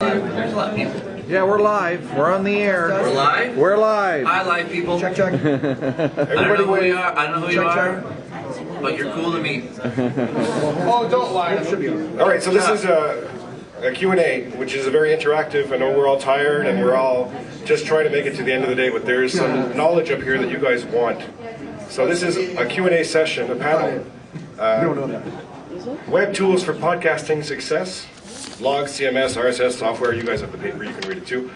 There's a lot of people. Yeah, we're live. We're on the air. We're live? We're live. Hi, live people. Check, check. I don't know who you are. I don't know who you are. But you're cool to me. Oh, don't lie. That should be all right, so this is a Q&A, which is a very interactive. I know we're all tired and we're all just trying to make it to the end of the day, but there's some knowledge up here that you guys want. So this is a Q&A session, a panel. Web tools for podcasting success. Logs, CMS, RSS software. You guys have the paper, you can read it too.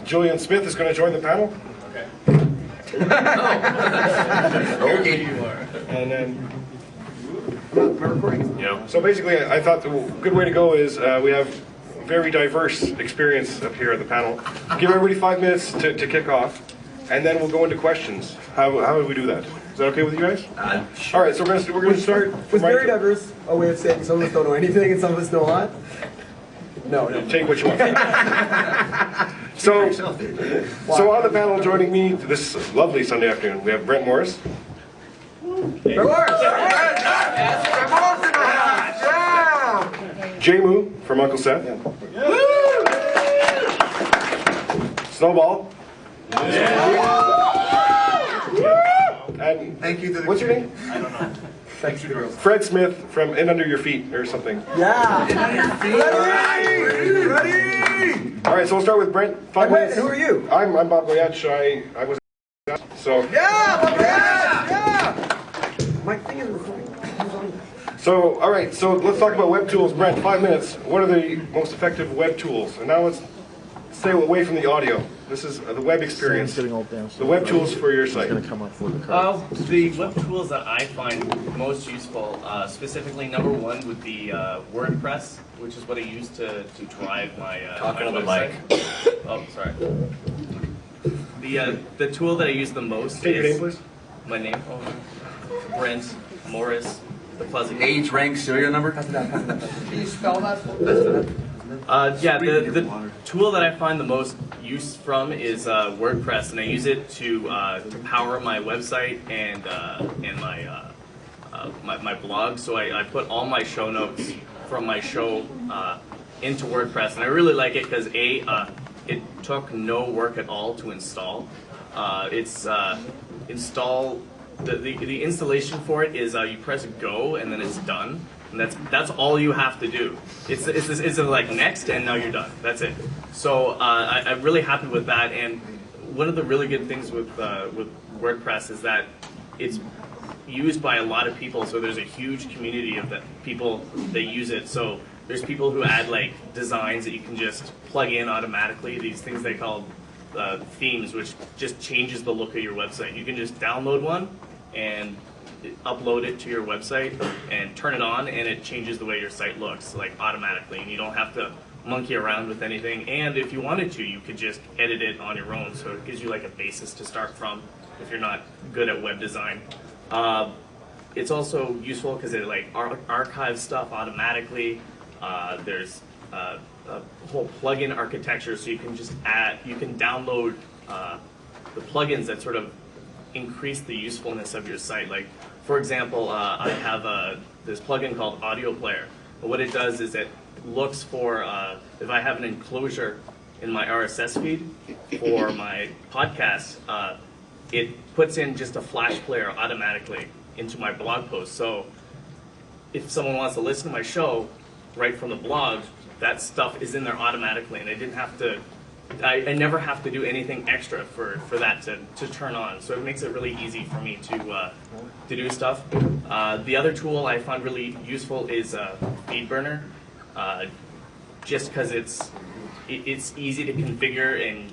Julien Smith is going to join the panel. Okay. And then, am I recording? Yeah. So basically, I thought the good way to go is we have very diverse experience up here at the panel. Give everybody 5 minutes to kick off, and then we'll go into questions. How would we do that? Is that okay with you guys? Sure. All right, so we're going to start. With very diverse, a way of saying some of us don't know anything and some of us know a lot. No. Take what you want. So on the panel joining me this lovely Sunday afternoon, we have Brent Morris. Brent Morris! Jay Moo from Uncle Seth. Snowball. And thank you to the what's your name? I don't know. Thanks, girls. Fred Smith from In Under Your Feet or something. Yeah. Ready! All right, so we'll start with Brent. 5 minutes. Who are you? I'm Bob Goyetche. I was so. Yeah! Yeah! My thing is recording. So, all right, so let's talk about web tools. Brent, 5 minutes. What are the most effective web tools? And now let's stay away from the audio. This is the web experience. The web tools for your site. The web tools that I find most useful, specifically number one would be WordPress, which is what I use to drive my Talking on the website. Oh, sorry. The tool that I use the most Take is your name, please. my name, Brent Morris, the Pleasant. Age, rank, serial number? Can you spell that for me? Yeah, the tool that I find the most use from is WordPress, and I use it to power my website and my blog. So I put all my show notes from my show into WordPress, and I really like it because it took no work at all to install. The installation for it is you press go and then it's done. And that's all you have to do. It's like next and now you're done. That's it. So I'm really happy with that. And one of the really good things with WordPress is that it's used by a lot of people. So there's a huge community of people that use it. So there's people who add like designs that you can just plug in automatically. These things they call themes, which just changes the look of your website. You can just download one and upload it to your website and turn it on, and it changes the way your site looks like automatically, and you don't have to monkey around with anything. And if you wanted to, you could just edit it on your own, so it gives you like a basis to start from if you're not good at web design. It's also useful because it like archives stuff automatically. There's a whole plugin architecture, so you can just download the plugins that sort of increase the usefulness of your site. Like, for example, I have this plugin called Audio Player. But what it does is it looks for if I have an enclosure in my RSS feed for my podcast, it puts in just a flash player automatically into my blog post. So if someone wants to listen to my show right from the blog, that stuff is in there automatically, and I didn't have to. I never have to do anything extra for that to turn on. So it makes it really easy for me to do stuff. The other tool I find really useful is FeedBurner, just because it's easy to configure and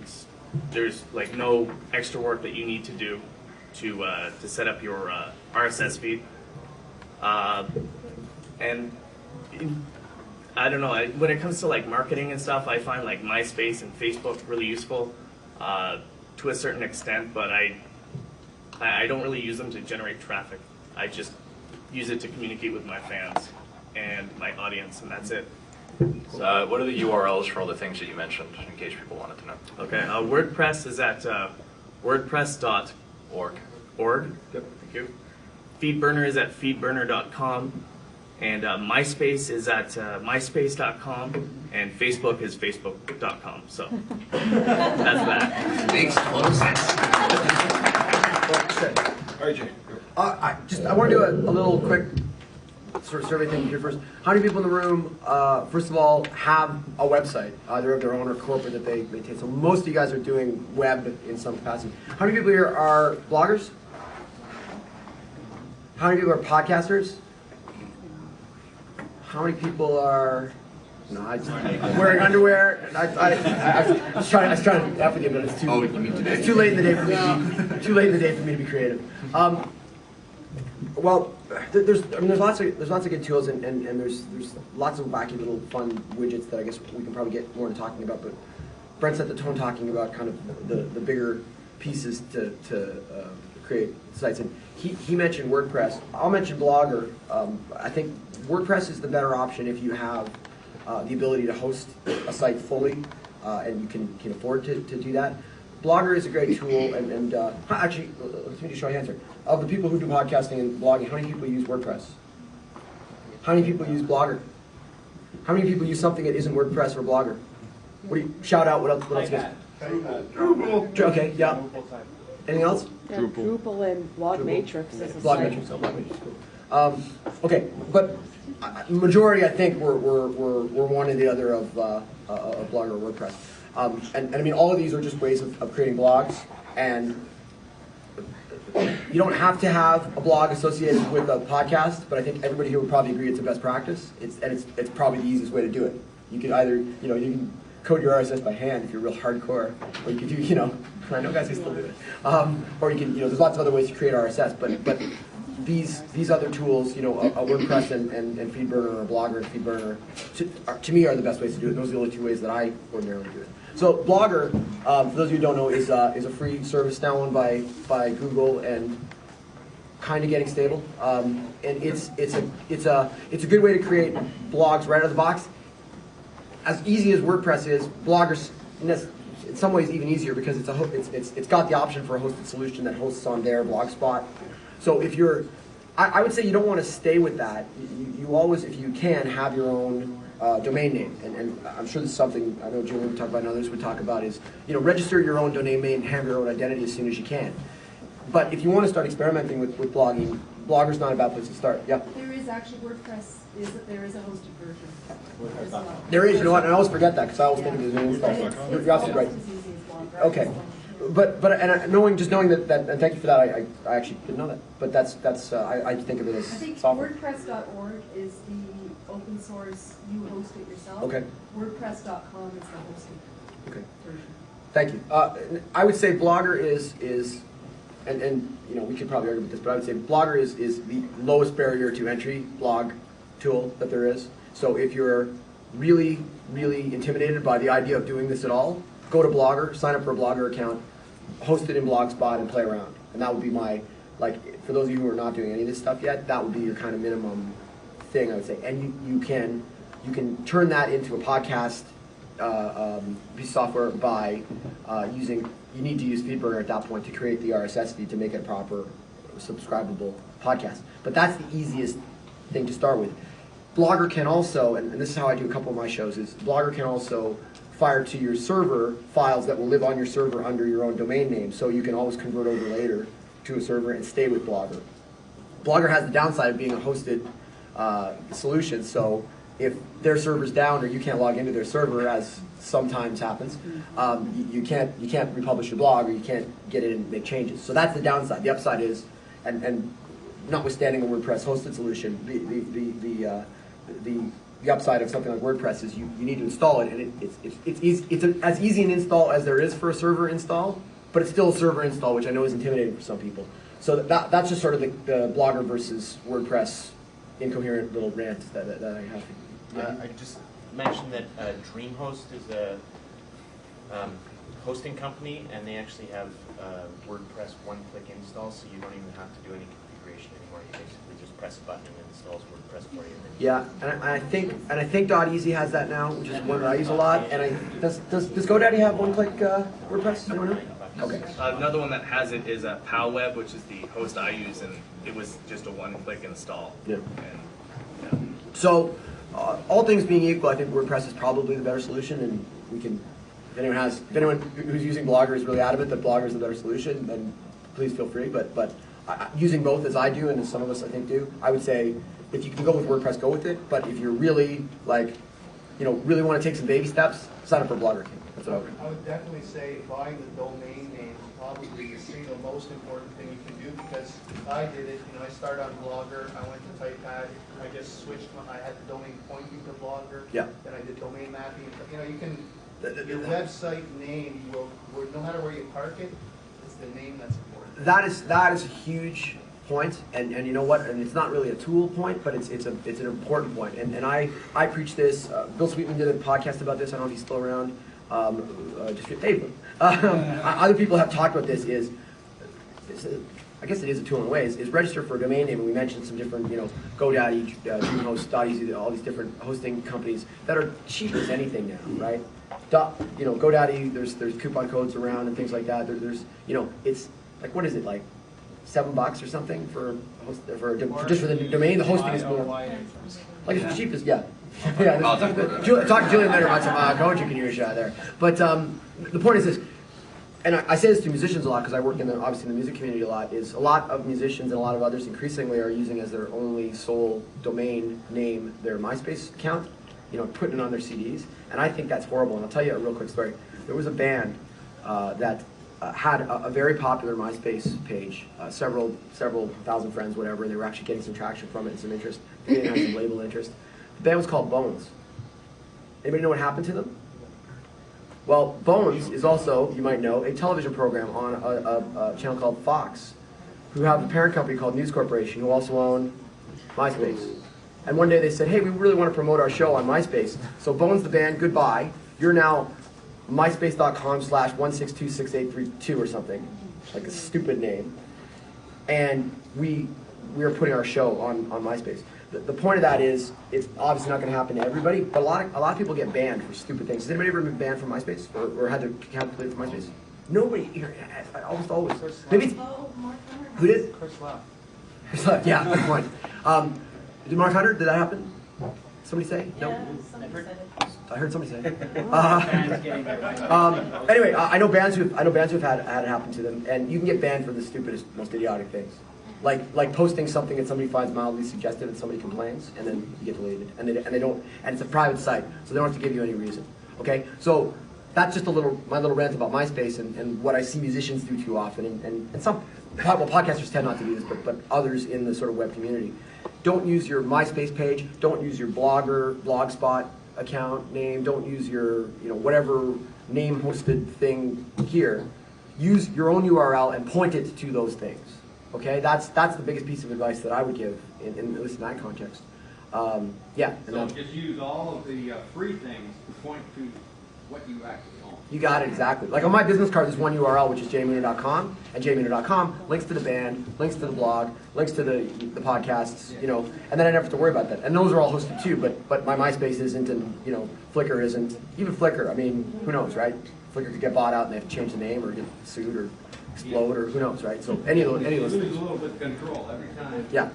there's like no extra work that you need to do to set up your RSS feed. And I don't know, when it comes to like marketing and stuff, I find like MySpace and Facebook really useful to a certain extent, but I don't really use them to generate traffic. I just use it to communicate with my fans and my audience, and that's it. So, what are the URLs for all the things that you mentioned, in case people wanted to know? Okay, WordPress is at wordpress.org. Yep, thank you. FeedBurner is at feedburner.com. And MySpace is at myspace.com. And Facebook is facebook.com. So that's that. Makes total sense. All right, Jay. I want to do a little quick sort of survey thing here first. How many people in the room, first of all, have a website, either of their own or corporate that they maintain? So most of you guys are doing web in some capacity. How many people here are bloggers? How many people are podcasters? How many people are... No, wearing underwear. I was trying to F with you, but it's too. Oh, you mean today? It's too late in the day for me. Too late in the day for me to be creative. Well, there's lots of good tools, and there's lots of wacky little fun widgets that I guess we can probably get more into talking about. But Brent set the tone talking about kind of the bigger pieces to create sites, and he mentioned WordPress. I'll mention Blogger. I think WordPress is the better option if you have the ability to host a site fully, and you can afford to do that. Blogger is a great tool, and actually, let me just show you answer. Of the people who do podcasting and blogging, how many people use WordPress? How many people use Blogger? How many people use something that isn't WordPress or Blogger? What do you shout out? What else? Drupal. Okay, yeah. Anything else? Yeah, Drupal and Blog Matrix is a Blog site. Matrix. Blog Matrix. Cool. Okay, but majority, I think, we're one or the other of Blogger or WordPress. And I mean, all of these are just ways of creating blogs, and you don't have to have a blog associated with a podcast, but I think everybody here would probably agree it's the best practice. It's probably the easiest way to do it. You can either, you can code your RSS by hand if you're real hardcore, or you can do, I know guys who still do it. Or you can, there's lots of other ways to create RSS, but these other tools, a WordPress and FeedBurner, or a Blogger and FeedBurner, to me are the best ways to do it. Those are the only two ways that I ordinarily do it. So Blogger, for those of you who don't know, is a free service now owned by Google and kind of getting stable. And it's a good way to create blogs right out of the box. As easy as WordPress is, Blogger's in some ways even easier because it's got the option for a hosted solution that hosts on their Blogspot. So if you're, I would say you don't want to stay with that. You always, if you can, have your own domain name. And I'm sure this is something I know Julien would talk about and others would talk about is, register your own domain name and have your own identity as soon as you can. But if you want to start experimenting with blogging, Blogger's not a bad place to start. Yeah. There is actually WordPress. There is a hosted version. There is. You know what? And I always forget that because I always think of it as an install. You're absolutely right. Okay. But knowing that, and thank you for that. I actually didn't know that. But that's I think of it as I think software. WordPress.org is the open source. You host it yourself. Okay. WordPress.com is the hosted version. Thank you. I would say Blogger is and we could probably argue with this, but I would say Blogger is the lowest barrier to entry blog tool that there is. So if you're really, really intimidated by the idea of doing this at all, go to Blogger, sign up for a Blogger account, host it in Blogspot, and play around. And that would be my, for those of you who are not doing any of this stuff yet, that would be your kind of minimum thing, I would say. And you can turn that into a podcast piece of software by using, you need to use FeedBurner at that point to create the RSS feed to make it a proper subscribable podcast. But that's the easiest thing to start with. Blogger can also, and this is how I do a couple of my shows, is Blogger can also fire to your server files that will live on your server under your own domain name, so you can always convert over later to a server and stay with Blogger. Blogger has the downside of being a hosted solution, so if their server's down or you can't log into their server, as sometimes happens, you can't republish your blog or you can't get in and make changes. So that's the downside. The upside is, and notwithstanding a WordPress hosted solution, the upside of something like WordPress is you need to install it, and it's as easy an install as there is for a server install, but it's still a server install, which I know is intimidating for some people. So that's just sort of the Blogger versus WordPress incoherent little rant that I have. Yeah. I just mentioned that DreamHost is a hosting company, and they actually have WordPress one-click install, so you don't even have to do any configuration anymore. You basically just press a button and it installs WordPress for you. Yeah, and I think .easy has that now, which is one that I use a lot. And does GoDaddy have one-click WordPress? Anyone know? Okay. Another one that has it is PalWeb, which is the host I use, and it was just a one-click install. Yeah. And, So all things being equal, I think WordPress is probably the better solution, and we can. If anyone who's using Blogger is really adamant that Blogger is the better solution, then please feel free. But using both as I do, and as some of us I think do, I would say if you can go with WordPress, go with it. But if you're really really want to take some baby steps, sign up for Blogger. That's what I would definitely say buying the domain name is probably the single most important thing you can do, because I did it. I started on Blogger. I went to TypePad. I just switched. I had the domain pointing to Blogger. Yeah. Then I did domain mapping. You can. Your website name will, no matter where you park it, it's the name that's important. That is a huge point, and you know what? And it's not really a tool point, but it's an important point. And I preach this. Bill Sweetman did a podcast about this. I don't know if he's still around. Other people have talked about this. I guess it is a tool in a way. Is register for a domain name, and we mentioned some different, GoDaddy, DreamHost, all these different hosting companies that are cheap as anything now, right? GoDaddy, there's coupon codes around and things like that. There's it's like, what is it, like $7 or something just for the domain? The hosting is more like it's the cheapest, yeah. Talk to Julien later about some codes you can use there. But the point is this, and I say this to musicians a lot because I work obviously in the music community a lot, is a lot of musicians and a lot of others increasingly are using as their only sole domain name their MySpace account, putting it on their CDs. And I think that's horrible. And I'll tell you a real quick story. There was a band that had a very popular MySpace page, several thousand friends, whatever, and they were actually getting some traction from it and some interest. They had some label interest. The band was called Bones. Anybody know what happened to them? Well, Bones is also, you might know, a television program on a channel called Fox, who have a parent company called News Corporation, who also own MySpace. And one day they said, hey, we really want to promote our show on MySpace. So Bones the band, goodbye. You're now myspace.com/1626832 or something, like a stupid name. And we are putting our show on MySpace. The point of that is, it's obviously not going to happen to everybody, but a lot of people get banned for stupid things. Has anybody ever been banned from MySpace or had their account deleted from MySpace? Nobody. Almost always. Maybe. Who did? Chris Love. Chris Love. Yeah, good point. Did Mark Hunter? Did that happen? Somebody say? No. I heard somebody say. Anyway, I know bands who've had it happen to them, and you can get banned for the stupidest, most idiotic things. Like posting something that somebody finds mildly suggestive and somebody complains, and then you get deleted, and they don't, and it's a private site, so they don't have to give you any reason. Okay, so that's just my little rant about MySpace and what I see musicians do too often, and some podcasters tend not to do this, but others in the sort of web community. Don't use your MySpace page. Don't use your Blogspot account name. Don't use your whatever name hosted thing here. Use your own URL and point it to those things. Okay, that's the biggest piece of advice that I would give in at least in that context. Yeah. So just use all of the free things to point to what you actually own. You got it, exactly. Like on my business card, there's one URL, which is jmoonah.com, and jmoonah.com links to the band, links to the blog, links to the podcasts, and then I never have to worry about that. And those are all hosted too, but my MySpace isn't, and Flickr isn't. Even Flickr, I mean, who knows, right? Flickr could get bought out and they have to change the name or get sued or explode or who knows, right? So any of those lose things. a little bit of control every time. Yeah,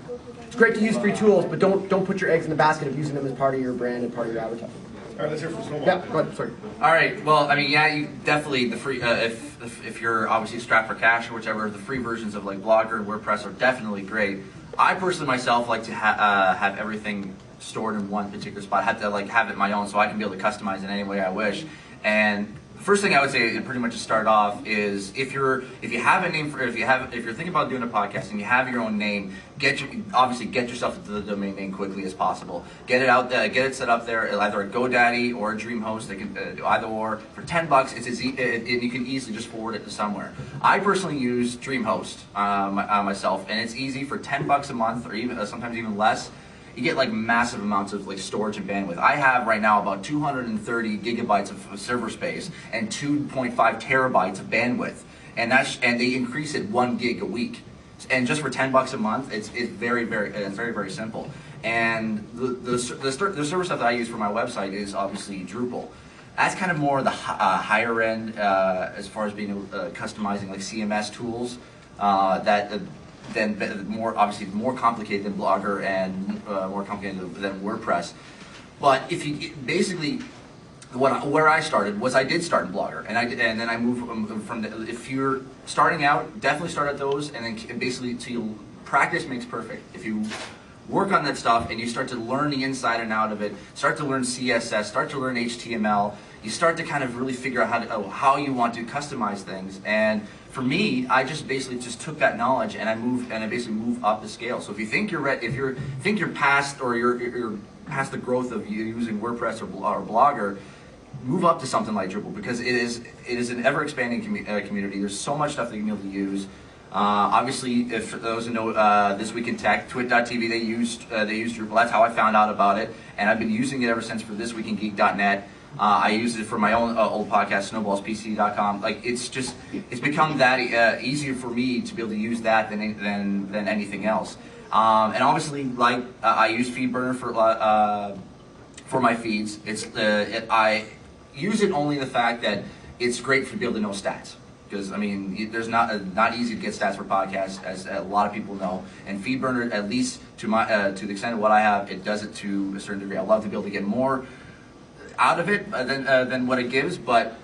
it's great to use free tools, but don't put your eggs in the basket of using them as part of your brand and part of your advertising. All right, let's hear from Snowball. Yeah, go ahead. Sorry. All right. Well, I mean, yeah, you definitely the free. If you're obviously strapped for cash or whichever, the free versions of like Blogger and WordPress are definitely great. I personally myself like to have everything stored in one particular spot. I have to have it my own, so I can be able to customize it any way I wish. And the first thing I would say, pretty much to start off, is if you have a name if you're thinking about doing a podcast and you have your own name, get yourself into the domain name quickly as possible. Get it out there, get it set up there, either a GoDaddy or a DreamHost. They can do either or. For $10, you can easily just forward it to somewhere. I personally use DreamHost myself, and it's easy for $10 a month, or even sometimes even less. You get massive amounts of storage and bandwidth. I have right now about 230 gigabytes of server space and 2.5 terabytes of bandwidth, and they increase it 1 gig a week. And just for $10 a month, it's very simple. And the server stuff that I use for my website is obviously Drupal. That's kind of more the higher end as far as being customizing CMS tools then more complicated than Blogger and more complicated than WordPress. But if you basically, where I started was I did start in Blogger, and then I moved from the, if you're starting out, definitely start at those, and then basically till practice makes perfect. If you work on that stuff and you start to learn the inside and out of it, start to learn CSS, start to learn HTML, you start to kind of really figure out how you want to customize things. And for me, I just basically just took that knowledge and I basically move up the scale. So if you think you're past, or you're past the growth of you using WordPress or Blogger, move up to something like Drupal, because it is an ever expanding community. There's so much stuff that you can be able to use. Obviously, if for those who know This Week in Tech, twit.tv, they use Drupal. That's how I found out about it, and I've been using it ever since for thisweekingeek.net. I use it for my own old podcast, snowballspc.com. Like, it's become that easier for me to be able to use that than anything else. And obviously, like I use FeedBurner for my feeds. I use it only in the fact that it's great for to be able to know stats. Because I mean, there's not easy to get stats for podcasts, as a lot of people know. And FeedBurner, at least to the extent of what I have, it does it to a certain degree. I love to be able to get more out of it than what it gives, but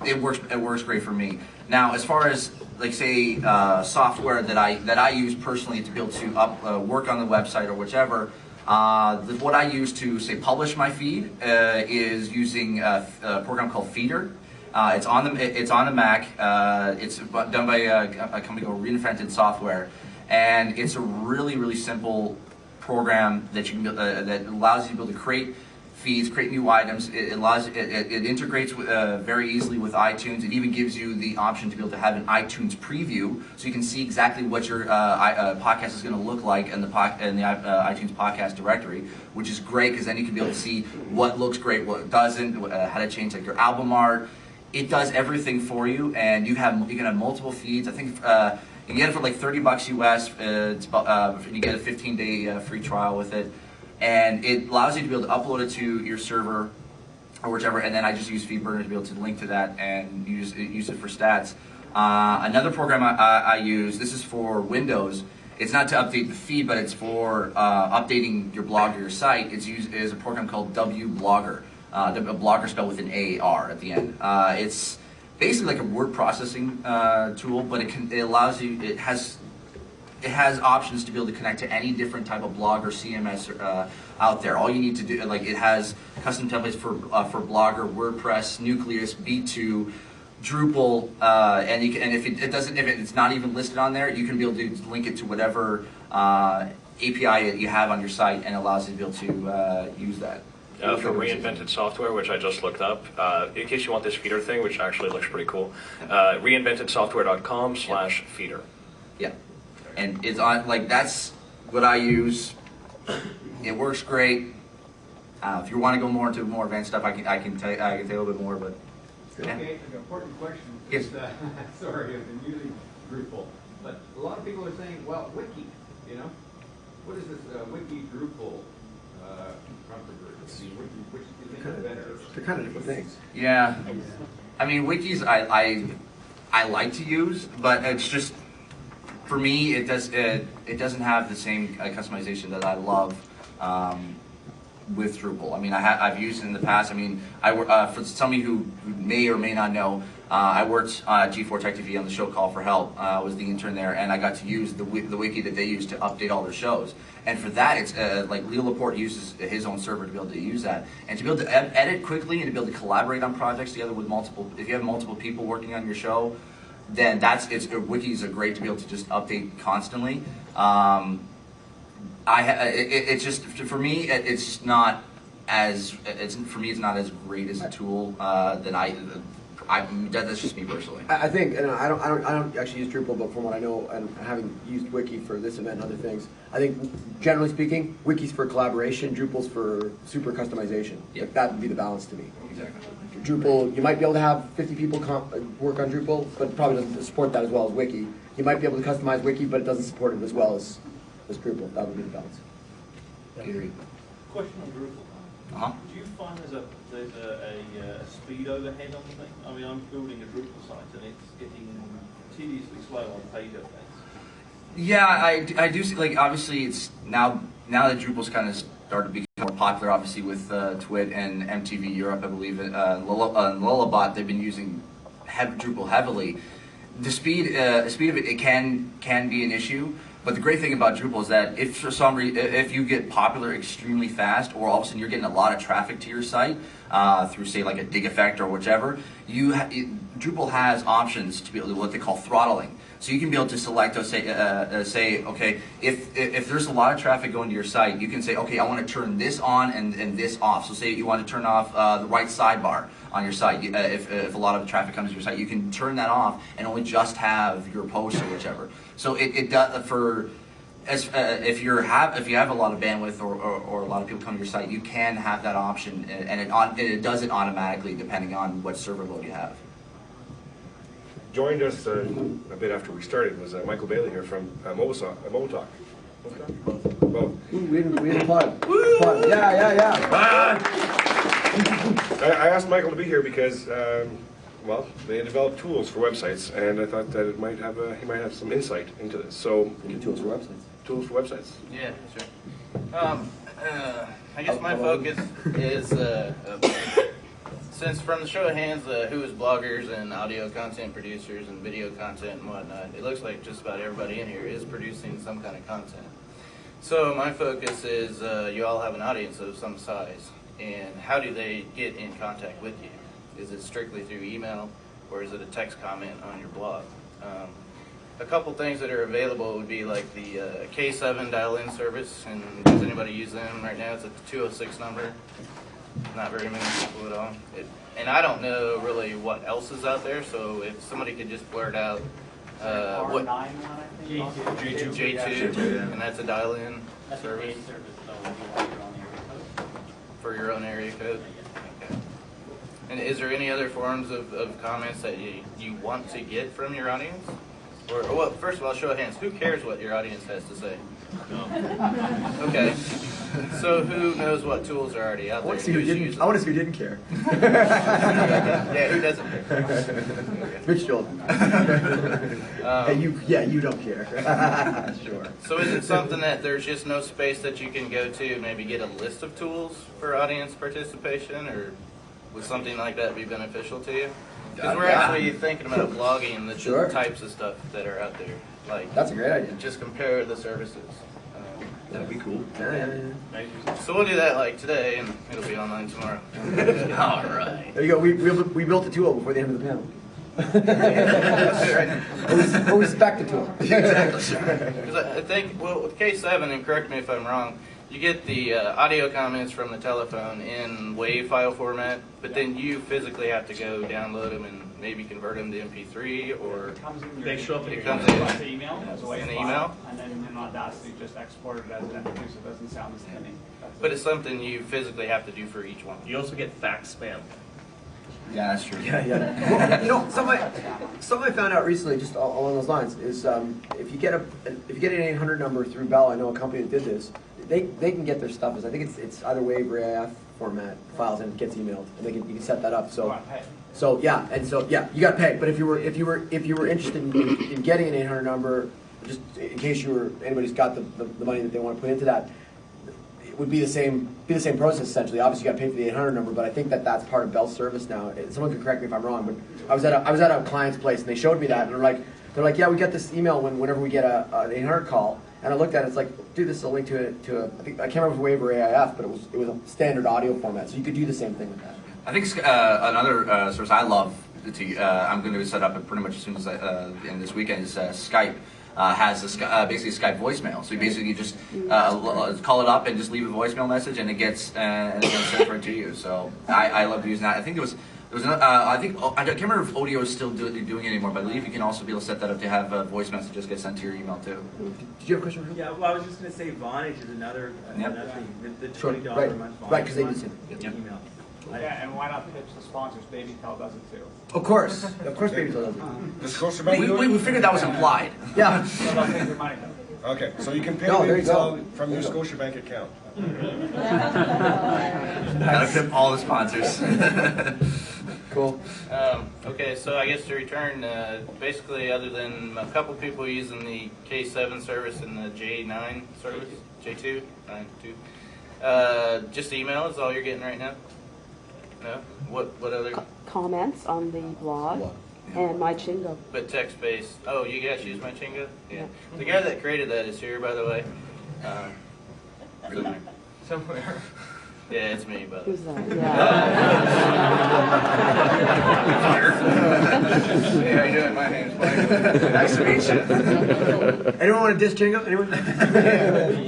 it works great for me. Now, as far as like say software that I use personally to be able to work on the website or whichever, what I use to say publish my feed is using a program called Feeder. It's on the Mac. It's done by a company called Reinvented Software, and it's a really simple program that you can that allows you to be able to create feeds, create new items. It integrates very easily with iTunes. It even gives you the option to be able to have an iTunes preview, so you can see exactly what your podcast is going to look like in the iTunes podcast directory, which is great because then you can be able to see what looks great, what doesn't, how to change like your album art. It does everything for you, and you can have multiple feeds. I think you can get it for like $30 US. You get a 15-day free trial with it, and it allows you to be able to upload it to your server or whichever. And then I just use FeedBurner to be able to link to that and use it for stats. Another program I use. This is for Windows. It's not to update the feed, but it's for updating your blog or your site. Is a program called WBlogger. The Blogger spelled with an AR at the end. It's basically like a word processing tool, but it allows you. It has options to be able to connect to any different type of blog or CMS out there. All you need to do, like, it has custom templates for Blogger, WordPress, Nucleus, B2, Drupal, and if it's not even listed on there, you can be able to link it to whatever API that you have on your site, and allows you to be able to use that. For Reinvented Software, which I just looked up, in case you want this feeder thing, which actually looks pretty cool, reinventedsoftware.com/feeder. Yeah, and it's on, like, that's what I use. It works great. If you want to go more into more advanced stuff, I can tell you a little bit more, but. Yeah. Okay, an important question. Yes. Sorry, I've been using Drupal, but a lot of people are saying, well, wiki, what is this wiki Drupal controversy? Which do you think is better? They're kind of different things. Yeah, I mean, wikis I like to use, but it's just, for me, it doesn't have the same customization that I love with Drupal. I mean, I've used it in the past. I mean, for some of you who may or may not know, I worked at G4 Tech TV on the show Call for Help. I was the intern there, and I got to use the wiki that they use to update all their shows. And for that, it's like Leo Laporte uses his own server to be able to use that, and to be able to edit quickly and to be able to collaborate on projects together with multiple. If you have multiple people working on your show, then wikis are great to be able to just update constantly. It's just, for me, it's not as great as a tool that's just me personally. I think, and I don't actually use Drupal, but from what I know, and having used Wiki for this event and other things, I think generally speaking, Wiki's for collaboration, Drupal's for super customization. Yep. Like, that would be the balance to me. Exactly. Drupal, you might be able to have 50 people work on Drupal, but it probably doesn't support that as well as Wiki. You might be able to customize Wiki, but it doesn't support it as well as Drupal. That would be the balance. Question on Drupal. Uh-huh. Do you find there's a speed overhead on the thing? I mean, I'm building a Drupal site and it's getting tediously slow on page updates. Yeah, I do see, like, obviously it's now that Drupal's kind of started to become more popular, obviously, with Twit and MTV Europe, I believe. Lullabot, they've been using Drupal heavily. The speed of it can be an issue. But the great thing about Drupal is that if for some reason, if you get popular extremely fast, or all of a sudden you're getting a lot of traffic to your site through, say, like a dig effect or whichever, Drupal has options to be able to do what they call throttling. So you can be able to select, say, okay, if there's a lot of traffic going to your site, you can say, okay, I want to turn this on and this off. So say you want to turn off the right sidebar on your site. If a lot of traffic comes to your site, you can turn that off and only just have your posts or whichever. So it does if you have a lot of bandwidth or a lot of people come to your site, you can have that option, and it does it automatically depending on what server load you have. Joined us a bit after we started was Michael Bailey here from Mobile Talk. Well, we didn't plug. Yeah. I asked Michael to be here because, well, they develop tools for websites, and I thought that he might have some insight into this. So, Tools for websites. Tools for websites. Yeah, sure. I guess my focus is, since from the show of hands, who is bloggers and audio content producers and video content and whatnot, it looks like just about everybody in here is producing some kind of content. So my focus is you all have an audience of some size, and how do they get in contact with you? Is it strictly through email, or is it a text comment on your blog? A couple things that are available would be like the K7 dial-in service, and does anybody use them right now? It's a 206 number. Not very many people at all. And I don't know really what else is out there, so if somebody could just blurt out what J2, and that's a dial-in service for your own area code. Okay. And is there any other forms of comments that you want to get from your audience? Or well, first of all, show of hands. Who cares what your audience has to say? No. Okay. So who knows what tools are already out there? I want to see who didn't care. Yeah, who doesn't care? Rich Joel. Hey, you don't care. Sure. So is it something that there's just no space that you can go to, maybe get a list of tools for audience participation, or would something like that be beneficial to you? Because we're actually thinking about blogging the types of stuff that are out there. Like, that's a great idea. Just compare the services. That'd be cool. Yeah. So we'll do that like today, and it'll be online tomorrow. All right. There you go. We built the tool before the end of the panel. Or we spec the tool. Exactly. Because I think, well, with K7, and correct me if I'm wrong, you get the audio comments from the telephone in WAV file format, but then you physically have to go download them and maybe convert them to MP3, or they show up in it comes in email as a WAV in file, email, and then in Audacity just export it as an MP3 so it doesn't sound as thinning. But it's something you physically have to do for each one. You also get fax spam. Yeah, that's true. Yeah. Well, something I found out recently, just along those lines, is if you get an 800 number through Bell, I know a company that did this. They can get their stuff as I think it's either WAV or AIF format files, and it gets emailed, and you can set that up. So you got to pay. But if you were interested in getting an 800 number, just in case anybody's got the money that they want to put into that, it would be the same process essentially. Obviously, you got to pay for the 800 number, but I think that's part of Bell's service now. Someone can correct me if I'm wrong, but I was at a client's place and they showed me that, and they're like, yeah, we get this email whenever we get an 800 call. And I looked at it, it's like, dude, this is a link to I can't remember if it was WAV or AIF, but it was a standard audio format, so you could do the same thing with that. I think another source I love I'm going to set up pretty much as soon as in this weekend is Skype. Has basically a Skype voicemail. So you basically just call it up and just leave a voicemail message, and it gets sent right to you. So I love using that. I think I can't remember if Odeo is still doing it anymore, but I believe you can also be able to set that up to have a voice message just get sent to your email too. Did you have a question? Yeah, well, I was just going to say Vonage is another thing. The $20 a month Vonage. Right, because they do the email. Yeah, and why not pitch the sponsors? BabyTel does it too. Of course BabyTel does it. We figured that was implied. Yeah. Okay, so you can pay BabyTel from your Scotiabank account. Gotta tip all the sponsors. Cool. Okay, so I guess to return, basically, other than a couple people using the K7 service and the J9 service, J2, 9.2, Just email is all you're getting right now? No? What other? Comments on the blog and my Chingo. But text-based. Oh, you guys use my Chingo? Yeah. The guy that created that is here, by the way. Somewhere. Yeah, it's me, but. Who's that? Yeah. Hey, how you doing? My name's Mike. Nice to meet you. Anyone want to diss Chingo? Anyone? We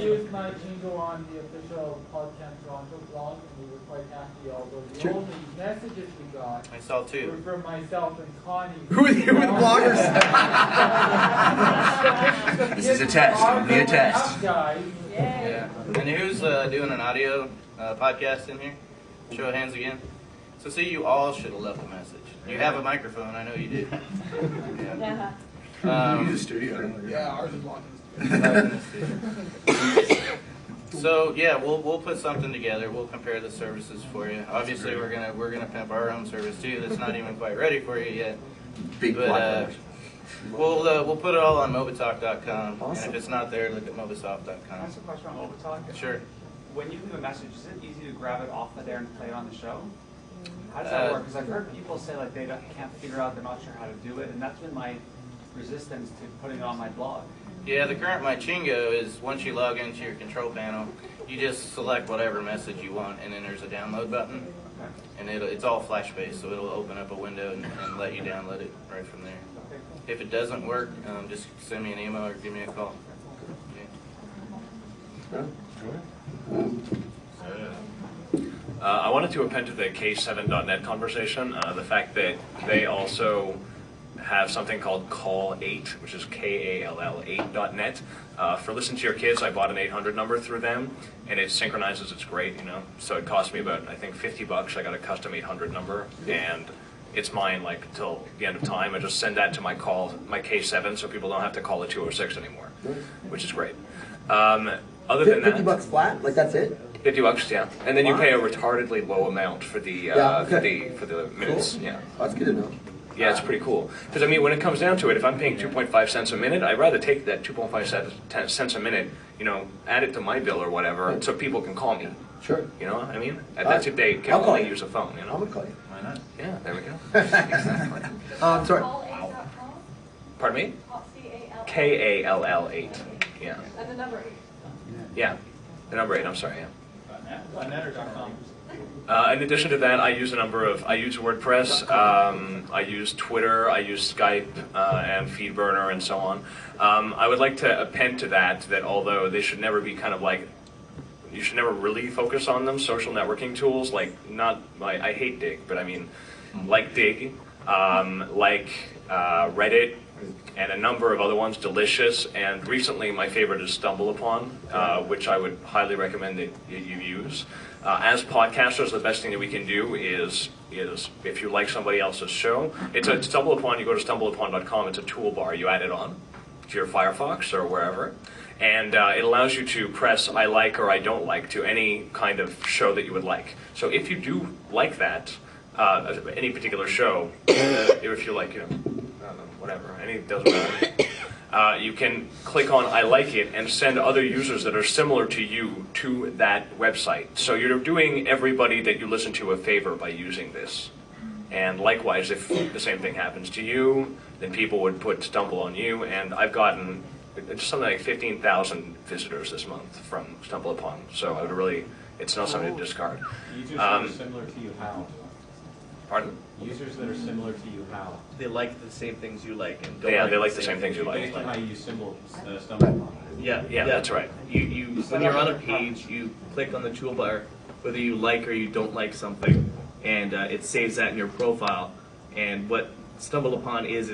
used my Chingo on the official PodCamp Toronto blog, and we were quite happy, although the only messages we got I saw two. were from myself and Connie. Who are the bloggers? This is a test. It'll be a test. Yeah. And who's doing an audio podcast in here? Show of hands again. So see, you all should have left a message. You have a microphone, I know you do. Yeah. You use a studio. Yeah, ours is locked in. So yeah, we'll put something together. We'll compare the services for you. Obviously, we're gonna pimp our own service too. That's not even quite ready for you yet. Big but we'll put it all on mobatalk.com. Awesome. And if it's not there, look at mobasoft.com. Can I ask a question on Mobatalk? Sure. When you leave a message, is it easy to grab it off of there and play it on the show? How does that work? Because I've heard people say like they can't figure out, they're not sure how to do it, and that's been my resistance to putting it on my blog. Yeah, the current My Chingo is once you log into your control panel, you just select whatever message you want, and then there's a download button, and it's all flash-based, so it'll open up a window and let you download it right from there. If it doesn't work, just send me an email or give me a call. I wanted to append to the K7.net conversation the fact that they also have something called Call8, which is KALL8.net. For Listen to Your Kids, I bought an 800 number through them, and it synchronizes. It's great, you know. So it cost me about, I think, $50. I got a custom 800 number, and it's mine like until the end of time. I just send that to my K7, so people don't have to call the 206 anymore, which is great. Other than that, $50 flat, like that's it. $50, yeah, and then you pay a retardedly low amount for the for the minutes. Cool. Yeah, that's good to know. Yeah, it's pretty cool. Because I mean, when it comes down to it, if I'm paying 2.5 cents a minute, I'd rather take that 2.5 cents a minute, you know, add it to my bill or whatever, so people can call me. Sure. You know what I mean? That's if they can only use a phone. You know. I'm gonna call you. Why not? Yeah, there we go. Exactly. Sorry. Pardon me? KALL8. Yeah. And the number 8. Yeah. The number 8. I'm sorry. Yeah. Netter.com. In addition to that, I use I use WordPress, I use Twitter, I use Skype, and FeedBurner, and so on. I would like to append to that although they should never be kind of like, you should never really focus on them, social networking tools, I hate Dig, but I mean, like Dig, like Reddit, and a number of other ones, Delicious, and recently my favorite is StumbleUpon, which I would highly recommend that you use. As podcasters, the best thing that we can do is if you like somebody else's show, it's a StumbleUpon, you go to stumbleupon.com, it's a toolbar, you add it on to your Firefox or wherever, and it allows you to press I like or I don't like to any kind of show that you would like. So if you do like that, any particular show, if you like, you know, whatever, doesn't matter. You can click on I like it and send other users that are similar to you to that website. So you're doing everybody that you listen to a favor by using this. And likewise, if the same thing happens to you, then people would put Stumble on you. And I've gotten something like 15,000 visitors this month from StumbleUpon. So I would really, it's not something to discard. Users that are similar to you, how? Pardon? Users that are similar to you, how? They like the same things you like, and don't they like the same things you like. Based on how you use StumbleUpon. Yeah, that's right. You when you're on a page, you click on the toolbar, whether you like or you don't like something, and it saves that in your profile. And what StumbleUpon is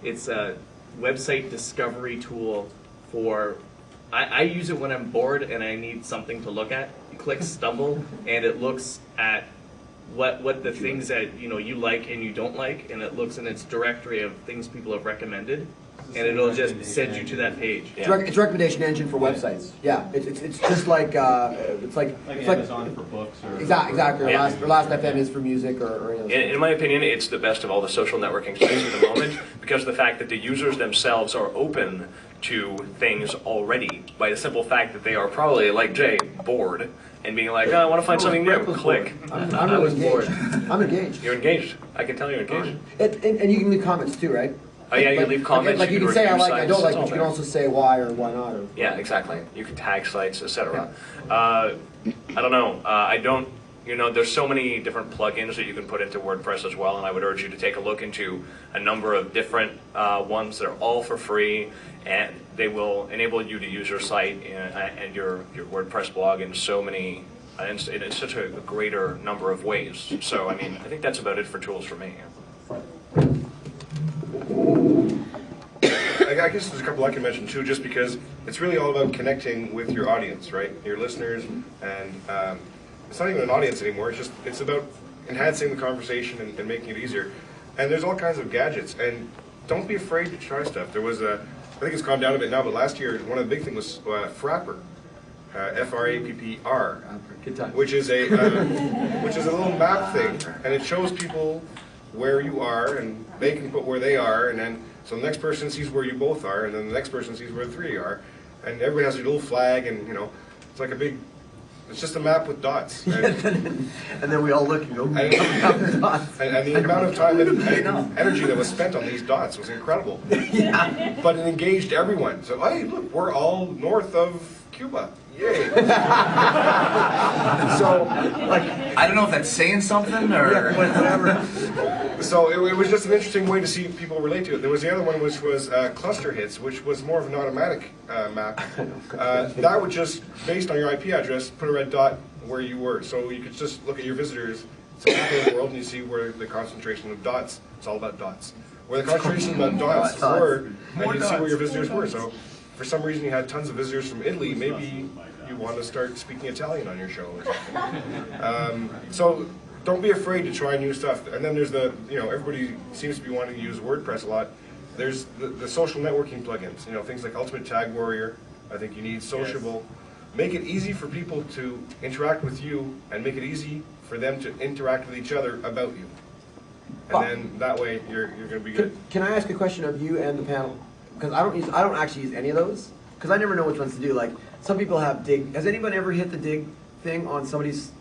it's a website discovery tool for. I use it when I'm bored and I need something to look at. You click Stumble, and it looks at what the things that you like and you don't like, and it looks in its directory of things people have recommended, and it'll just send you to that page. It's a recommendation engine for websites. Yeah, it's just like it's like Amazon for books or exactly. Or Last.fm is for music or in my opinion, it's the best of all the social networking sites at the moment because of the fact that the users themselves are open to things already by the simple fact that they are probably, like Jay, bored and being like, oh, I want to find something new. Click. I'm really engaged. I'm engaged. You're engaged. I can tell you're engaged. And you can leave comments too, right? Oh yeah, you can leave comments. Like you can say I like, I don't like, but you can there. also say why or why not. Or Yeah, exactly. You can tag sites, etc. I don't know. I don't. You know, there's so many different plugins that you can put into WordPress as well, and I would urge you to take a look into a number of different ones that are all for free, and they will enable you to use your site and your WordPress blog in so many, in such a greater number of ways. So, I mean, I think that's about it for tools for me. I guess there's a couple I can mention too, just because it's really all about connecting with your audience, right? Your listeners, and it's not even an audience anymore. It's about enhancing the conversation and making it easier. And there's all kinds of gadgets, and don't be afraid to try stuff. There was I think it's gone down a bit now, but last year one of the big things was Frapper, F-R-A-P-P-R, which is a little map thing, and it shows people where you are, and they can put where they are, and then so the next person sees where you both are, and then the next person sees where the three are, and everybody has a little flag, and you know, it's like a big. It's just a map with dots. And then we all look and go, and the amount of time and energy that was spent on these dots was incredible. Yeah. But it engaged everyone. So, hey, look, we're all north of Cuba. Yay. So, like, I don't know if that's saying something or whatever. So it was just an interesting way to see people relate to it. There was the other one, which was cluster hits, which was more of an automatic map. That would just, based on your IP address, put a red dot where you were. So you could just look at your visitors, so in the world, and you see where the concentration of dots. It's all about dots. Where the concentration of dots were, and you'd see where your visitors were. So for some reason you had tons of visitors from Italy, maybe you want to start speaking Italian on your show or something. So don't be afraid to try new stuff. And then there's everybody seems to be wanting to use WordPress a lot. There's the social networking plugins, things like Ultimate Tag Warrior. I think you need Sociable. Yes. Make it easy for people to interact with you, and make it easy for them to interact with each other about you. And then that way you're going to be good. Can I ask a question of you and the panel? Because I don't actually use any of those, because I never know which ones to do. Like, some people have dig. Has anyone ever hit the dig thing on somebody's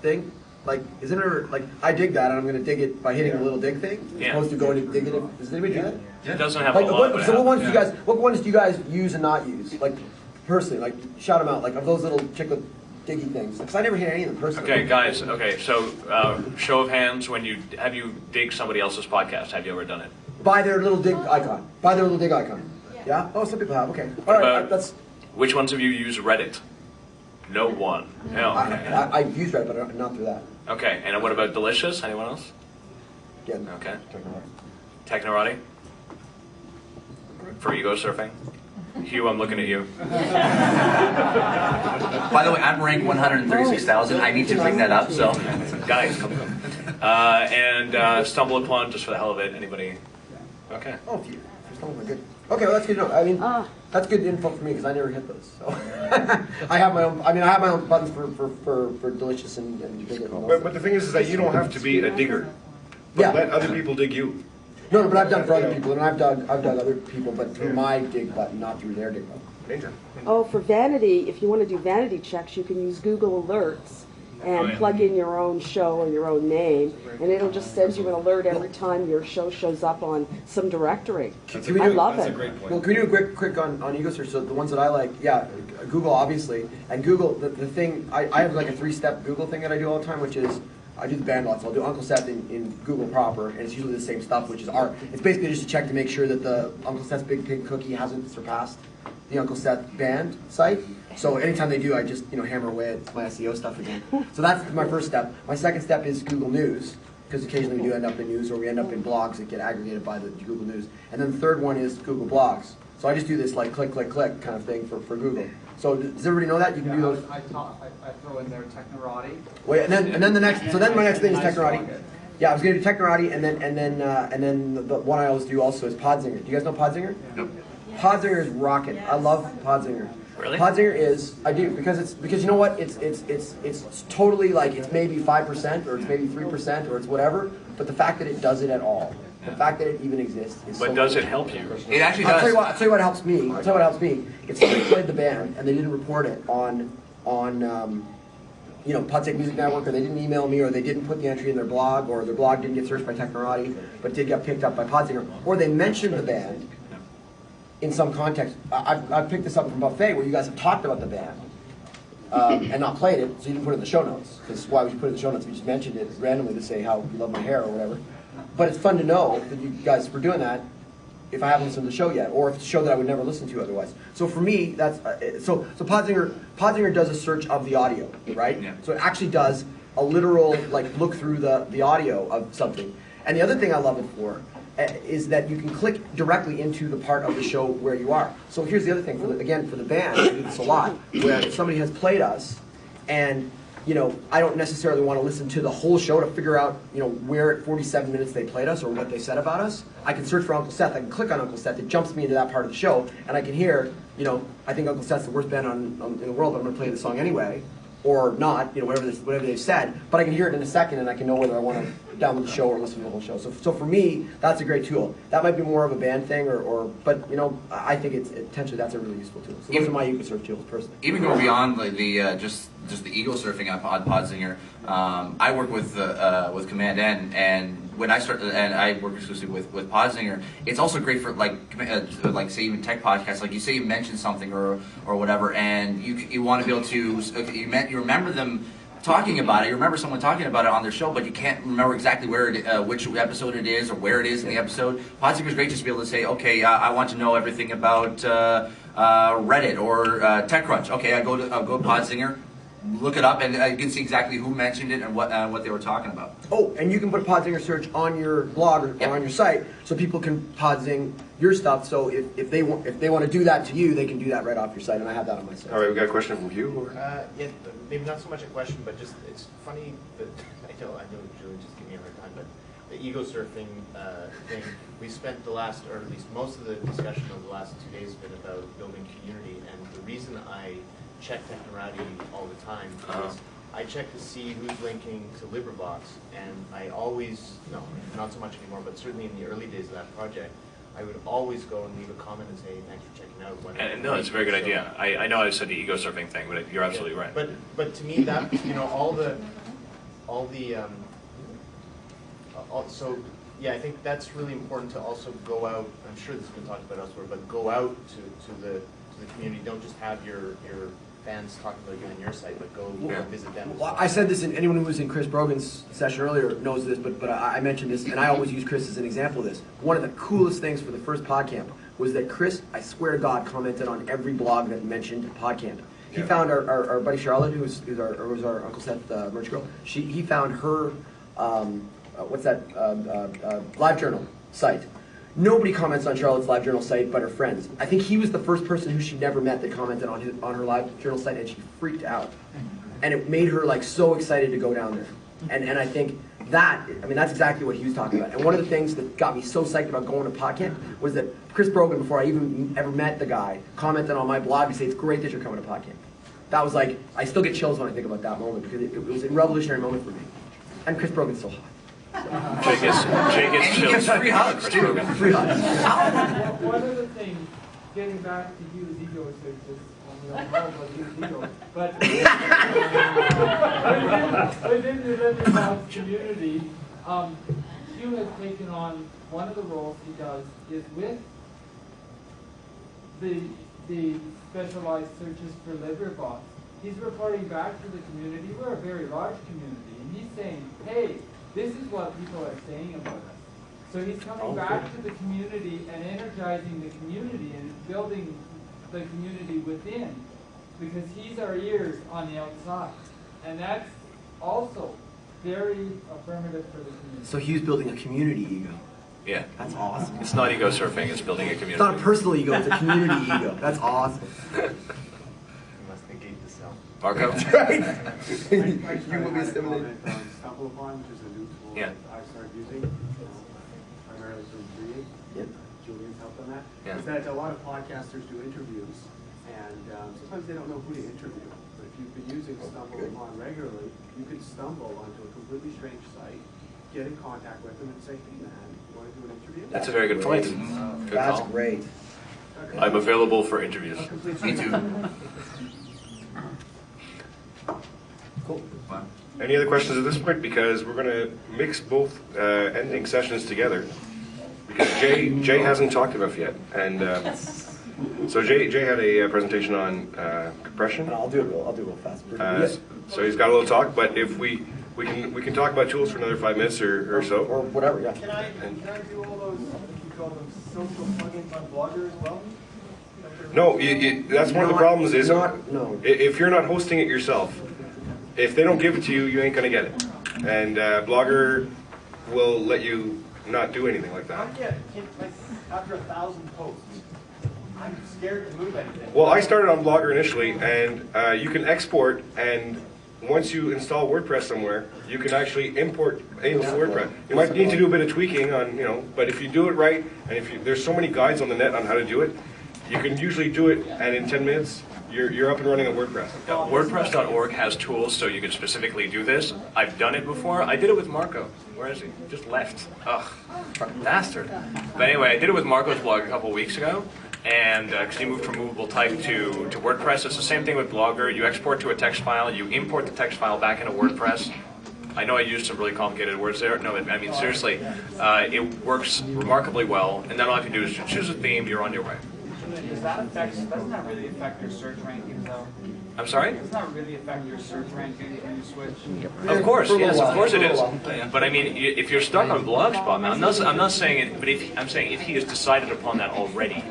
thing? Like, is it ever, like, I dig that and I'm going to dig it by hitting a little dig thing, as opposed to going to dig it? Does anybody do that? It doesn't have like, a lot. So what ones do you guys use and not use? Like, personally, like, shout them out. Like, of those little chiclet diggy things. Because I never hit any of them personally. Okay, guys. Okay, so show of hands. Have you dig somebody else's podcast? Have you ever done it? By their little dig icon. By their little dig icon. Yeah? Oh, some people have. Okay. All right. That's. Which ones of you use Reddit? No one. No. I use Reddit, but not through that. Okay, and what about Delicious? Anyone else? Yeah. Okay. Technorati? For ego surfing? Hugh, I'm looking at you. By the way, I'm ranked 136,000. I need to bring that up, so. Guys, come on. And Stumble Upon, just for the hell of it. Anybody? Okay. Oh, a few. Good. Okay, well, that's good to know. I mean, that's good info for me because I never hit those. So I have my own. I mean, I have my own buttons for Delicious and Dig It. But the thing is that you don't have to be a digger. But let other people dig you. No, but I've done for other people, and I've done other people, but through my dig button, not through their dig button. Oh, for vanity, if you want to do vanity checks, you can use Google Alerts and plug in your own show or your own name, and it'll just send you an alert every time your show shows up on some directory. I love it. That's a great point. Well, can we do a quick on Ego Search? So the ones that I like, Google obviously, and Google, the thing, I have like a 3-step Google thing that I do all the time, which is, I do the band lots. I'll do Uncle Seth in Google proper, and it's usually the same stuff, which is art. It's basically just to check to make sure that the Uncle Seth's Big Pig Cookie hasn't surpassed the Uncle Seth band site. So anytime they do, I just hammer away at my SEO stuff again. So that's my first step. My second step is Google News, because occasionally we do end up in news, or we end up in blogs that get aggregated by the Google News. And then the third one is Google Blogs. So I just do this like click, click, click kind of thing for Google. So does everybody know that? You can do those. I throw in there Technorati. Wait, and then the next. So then my next thing is Technorati. Yeah, I was going to do Technorati, and then the one I always do also is Podzinger. Do you guys know Podzinger? Nope. Podzinger is rocking. I love Podzinger. Really? Podzinger is, I do, because you know what? It's totally like, it's maybe 5% or it's maybe 3% or it's whatever, but the fact that it does it at all The fact that it even exists is But so does cool. it help you? It actually I'll does. tell you what helps me. I'll tell you what helps me. If somebody played the band and they didn't report it on PodTech Music Network, or they didn't email me, or they didn't put the entry in their blog, or their blog didn't get searched by Technorati, but did get picked up by Podsinger, or they mentioned the band in some context. I've picked this up from Buffet, where you guys have talked about the band and not played it, so you didn't put it in the show notes. Because why would you put it in the show notes? We just mentioned it randomly to say how you love my hair or whatever. But it's fun to know that you guys were doing that if I haven't listened to the show yet, or if it's a show that I would never listen to otherwise. So for me, that's so Podsinger does a search of the audio, right? Yeah. So it actually does a literal look through the audio of something. And the other thing I love it for is that you can click directly into the part of the show where you are. So here's the other thing, for the band, we do this a lot, where if somebody has played us, and I don't necessarily want to listen to the whole show to figure out, where at 47 minutes they played us or what they said about us. I can search for Uncle Seth. I can click on Uncle Seth. It jumps me into that part of the show, and I can hear, I think Uncle Seth's the worst band in the world, but I'm going to play the song anyway, or not, whatever they've said. But I can hear it in a second, and I can know whether I want to download the show or listen to the whole show. So for me, that's a great tool. That might be more of a band thing, but I think potentially that's a really useful tool. So those are my EcoSurf tools personally. Even going beyond the just the ego surfing on Podsinger, I work with Command N, and when I started, and I work exclusively with Podsinger, it's also great for like say even tech podcasts. Like you say you mention something or whatever, and you want to be able to you remember them talking about it. You remember someone talking about it on their show, but you can't remember exactly which episode it is or where it is in the episode. Podsinger's great just to be able to say, okay, I want to know everything about Reddit or TechCrunch. Okay, I'll go to Podsinger, look it up, and you can see exactly who mentioned it and what they were talking about. Oh, and you can put a Podsinger search on your blog or on your site, so people can Podzing your stuff. So if they want to do that to you, they can do that right off your site, and I have that on my site. All right, we got a question from you. Or? Yeah, maybe not so much a question, but just it's funny that I know Julien just gave me a hard time, but the ego surfing thing. We spent the last, or at least most of the discussion over the last 2 days has been about building community, and the reason I check Technorati all the time is I check to see who's linking to LibriVox, and I always, no, not so much anymore, but certainly in the early days of that project, I would always go and leave a comment and say, thanks for checking out. And no, it's a very good idea. I know I said the ego surfing thing, but you're absolutely right. But to me, that so yeah, I think that's really important to also go out. I'm sure this has been talked about elsewhere, but go out to the community. Don't just have your fans talking about you on your site, but go visit them. Well, I said this, and anyone who was in Chris Brogan's session earlier knows this, but I mentioned this, and I always use Chris as an example of this. One of the coolest things for the first PodCamp was that Chris, I swear to God, commented on every blog that mentioned PodCamp. He found our buddy Charlotte, who's our Uncle Seth merch girl. He found her LiveJournal site. Nobody comments on Charlotte's LiveJournal site but her friends. I think he was the first person who she never met that commented on her LiveJournal site, and she freaked out. And it made her so excited to go down there. And I think that's exactly what he was talking about. And one of the things that got me so psyched about going to PodCamp was that Chris Brogan, before I even ever met the guy, commented on my blog to say, it's great that you're coming to PodCamp. That was I still get chills when I think about that moment, because it was a revolutionary moment for me. And Chris Brogan's so hot. Jay gets chills. Free hugs, too. Free hugs. One of the things, getting back to Hugh's ego searches, we all know about Hugh's ego, but within the LibriVox community, Hugh has taken on one of the roles he does is with the specialized searches for LibriVox. He's reporting back to the community. We're a very large community, and he's saying, hey, this is what people are saying about us. So he's coming back to the community and energizing the community and building the community within, because he's our ears on the outside. And that's also very affirmative for the community. So Hugh's building a community ego. Yeah. That's awesome. It's not ego surfing, it's building a community. It's not a personal ego, it's a community ego. That's awesome. You must negate the self. Marco? That's right. You will be assimilated. Stumble Upon, which is a new tool that I started using, primarily for reading. Yep. Julien's helped on that. Yeah. Is that a lot of podcasters do interviews, and sometimes they don't know who to interview. But if you've been using Stumble Upon regularly, you can stumble onto a completely strange site, get in contact with them, and say, hey man, you want to do an interview? That's a very good point. Good That's call. great. I'm available for interviews. Me too. Cool. Wow. Any other questions at this point? Because we're going to mix both ending sessions together. Because Jay hasn't talked enough yet, and so Jay had a presentation on compression. And I'll do it real fast. So he's got a little talk, but if we can talk about tools for another 5 minutes or so. Or whatever, yeah. Can I do all those, you call them social plugins on Blogger as well? No, that's one of the problems is no. if you're not hosting it yourself, if they don't give it to you, you ain't going to get it. And Blogger will let you not do anything like that. After 1,000 posts, I'm scared to move anything. Well, I started on Blogger initially, and you can export, and once you install WordPress somewhere, you can actually import into WordPress. You might need to do a bit of tweaking on, but if you do it right, and there's so many guides on the net on how to do it, you can usually do it, and in 10 minutes, you're up and running on WordPress. WordPress.org has tools so you can specifically do this. I've done it before. I did it with Marco. Where is he? Just left. Ugh, bastard. But anyway, I did it with Marco's blog a couple weeks ago, and because he moved from movable type to WordPress. It's the same thing with Blogger. You export to a text file, you import the text file back into WordPress. I know I used some really complicated words there. No, I mean seriously, it works remarkably well, and then all you have to do is choose a theme, you're on your way. Doesn't that really affect your search rankings though? I'm sorry? Doesn't that really affect your search rankings when you switch? Of course, yes, of course it is. But I mean, if you're stuck on Blogspot, now, I'm not saying it, but I'm saying if he has decided upon that already,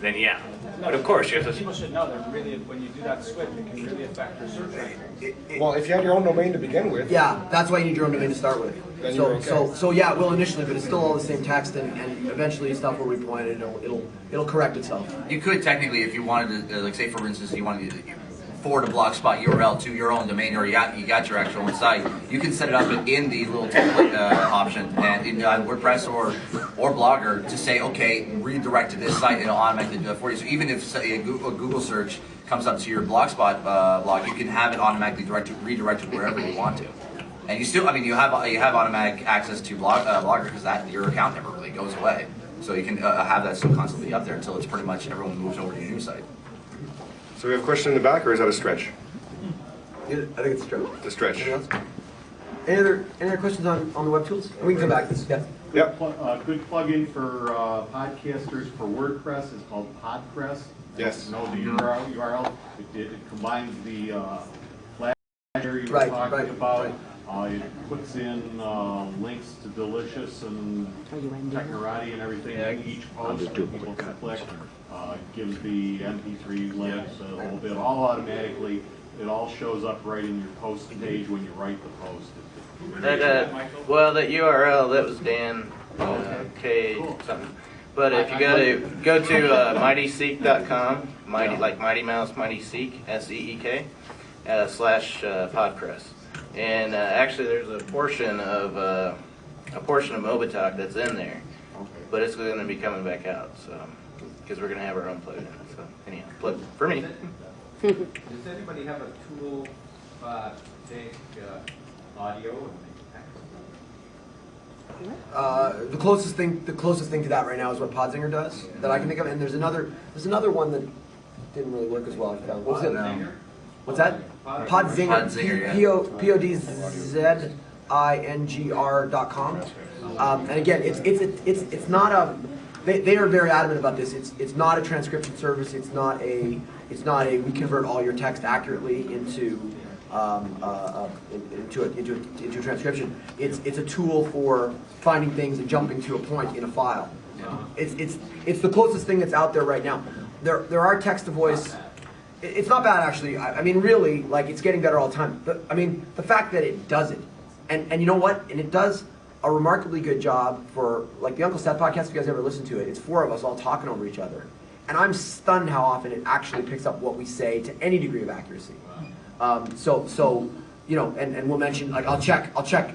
then yeah. But of course, you have to. People should know that really, when you do that switch, it can really affect your search rankings. Well, if you have your own domain to begin with. Yeah, that's why you need your own domain to start with. Then you're okay. So yeah, it will initially, but it's still all the same text, and eventually stuff will repoint it. It'll correct itself. You could technically, if you wanted to, like say for instance, you wanted to forward a blogspot URL to your own domain, or you got your actual own site, you can set it up in the little template option and in WordPress or Blogger to say, okay, redirect to this site, and it'll automatically do it for you. So even if say, a Google search comes up to your Blogspot blog, you can have it automatically redirected wherever you want to. And you still, I mean, you have automatic access to Blogger because your account never really goes away. So you can have that still constantly up there until it's pretty much everyone moves over to your new site. So we have a question in the back, or is that a stretch? I think it's a stretch. A stretch. Any other questions on the Webtools? We can come back. Yes. Yep. A good plugin for podcasters for WordPress is called PodPress. Yes. Know the URL. It combines the flash area you were talking about. It puts in links to Delicious and Technorati and everything in each post that people can click. Gives the MP3 links a little bit, all automatically. It all shows up right in your post page when you write the post. That URL, that was Dan K something. But if you go to mightyseek.com, mighty like Mighty Mouse, Mighty Seek, SEEK, /podpress. And actually, there's a portion of Mobitalk that's in there, but it's going to be coming back out. So, because we're going to have our own plugin. So, anyhow, plug for me. Does anybody have a tool to take audio and make text? The closest thing to that right now is what Podzinger does that I can think of, and there's another one that didn't really work as well. I found. What was it? What's that? Podzinger. PODZINGR.com. And again, it's not a. They are very adamant about this. It's not a transcription service. It's not a. We convert all your text accurately into transcription. It's a tool for finding things and jumping to a point in a file. It's the closest thing that's out there right now. There are text to voice. It's not bad actually. I mean, really, like it's getting better all the time. But I mean, the fact that it does it, and you know what, and it does a remarkably good job for like the Uncle Seth podcast. If you guys ever listen to it, it's four of us all talking over each other, and I'm stunned how often it actually picks up what we say to any degree of accuracy. So you know, and we'll mention like I'll check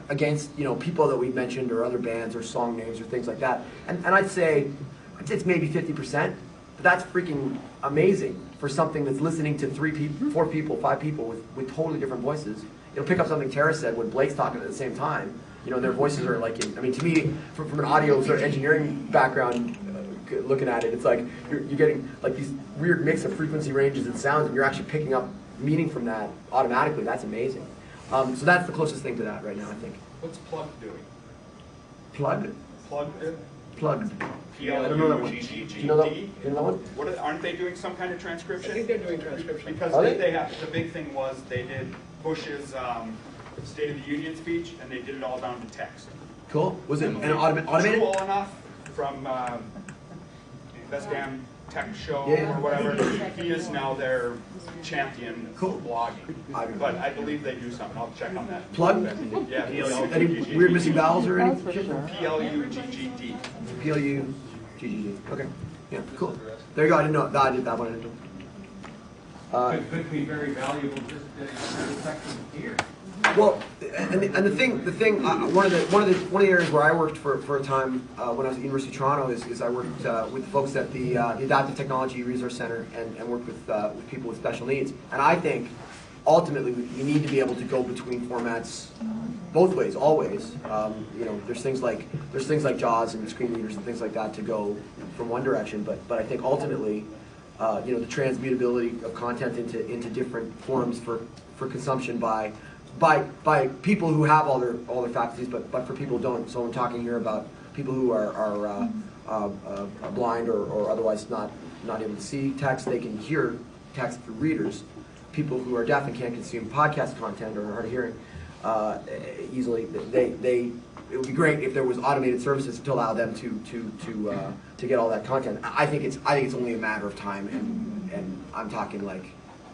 against people that we've mentioned or other bands or song names or things like that, and I'd say it's maybe 50%, but that's freaking amazing for something that's listening to 3 people, 4 people, 5 people with totally different voices. It'll pick up something Tara said when Blake's talking at the same time, You know, their voices are like, I mean, to me, from an audio sort of engineering background, looking at it, it's like you're getting like these weird mix of frequency ranges and sounds, and you're actually picking up meaning from that automatically. That's amazing. So that's the closest thing to that right now, I think. What's Plug doing? Plug? Plugged. I don't know that one. Do you know that one? What, aren't they doing some kind of transcription? I think they're doing transcription. Because they have, the big thing was they did Bush's State of the Union speech, and they did it all down to text. Cool. Was it automated? Cool enough from Best Damn Tech Show Yeah. or whatever. He is now their champion for blogging. But I believe they do something. I'll check on that. Plug? Yeah. Any weird missing vowels or anything? P-L-U-G-G-D. P-L-U-G-G-D. Okay. Yeah, cool. There you go. I didn't know. No, I did that one. I didn't know. Could be very valuable just getting a section here. Well, and the thing, one of the areas where I worked for a time when I was at the University of Toronto is I worked with folks at the Adaptive Technology Resource Center and worked with people with special needs. And I think ultimately you need to be able to go between formats both ways, always. You know, there's things like JAWS and screen readers and things like that to go from one direction, but I think ultimately, you know, the transmutability of content into different forms for consumption by people who have all their faculties, but for people who don't. So I'm talking here about people who are blind or otherwise not able to see text. They can hear text through readers. People who are deaf and can't consume podcast content or hard of hearing easily. It would be great if there was automated services to allow them to get all that content. I think it's only a matter of time, and I'm talking like,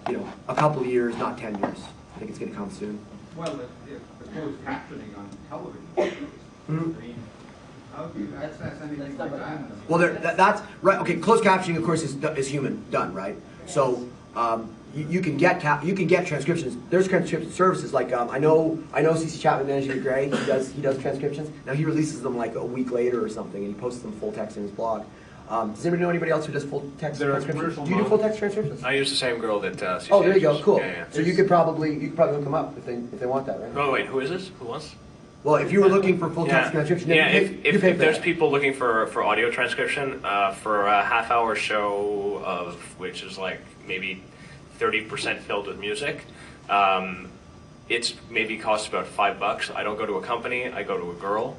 you know, a couple of years, not 10 years. I think it's going to come soon. Well, the closed captioning on television. I mean, how do you access anything like that? Well, that's right. Okay, closed captioning, of course, is human done, right? So you can get transcriptions. There's transcription services like I know CC Chapman, Managing Gray. He does transcriptions. Now he releases them like a week later or something, and he posts them full text in his blog. Does anybody know anybody else who does full text transcriptions? Do you do full text transcriptions? I use the same girl that CC Oh, there you go. Cool. Yeah. So you could probably hook them up if they want that, right? Oh wait, who is this? Who wants? Well, if you were looking for full text transcription, if there's people looking for audio transcription for a half-hour show of which is like maybe 30% filled with music, it's maybe costs about $5. I don't go to a company. I go to a girl,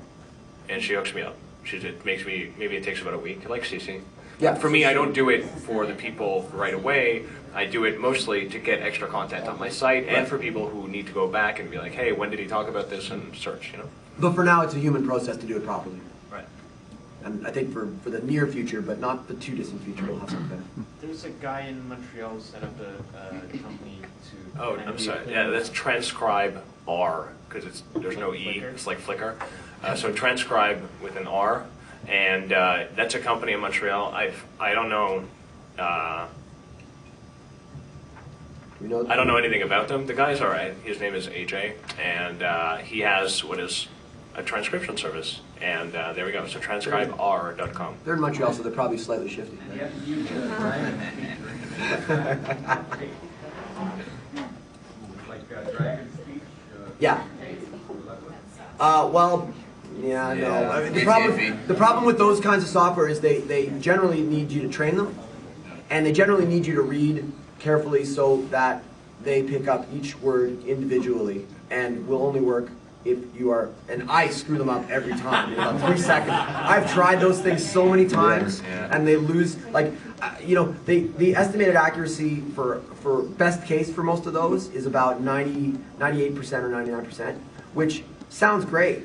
and she hooks me up. It makes me, maybe it takes about a week, like CC. Yeah. For me, I don't do it for the people right away. I do it mostly to get extra content on my site and for people who need to go back and be like, hey, when did he talk about this, and search, you know? But for now, it's a human process to do it properly. Right. And I think for the near future, but not the too distant future, we'll have something. There's a guy in Montreal who set up a company to... Oh, I'm sorry. Yeah, that's Transcribe R, because there's no E. It's like Flickr. So Transcribe with an R, and that's a company in Montreal. I don't know. I don't know anything about them. The guy's all right. His name is AJ, and he has what is a transcription service. And there we go. So transcriber.com. They're in Montreal, so they're probably slightly shifty. Like Dragon Speech? Yeah. Well, yeah, no. I mean, the problem with those kinds of software is they generally need you to train them, and they generally need you to read carefully so that they pick up each word individually and will only work if you are, and I screw them up every time in about 3 seconds. I've tried those things so many times, and they lose, like, you know, the estimated accuracy for best case for most of those is about 98% or 99%, which sounds great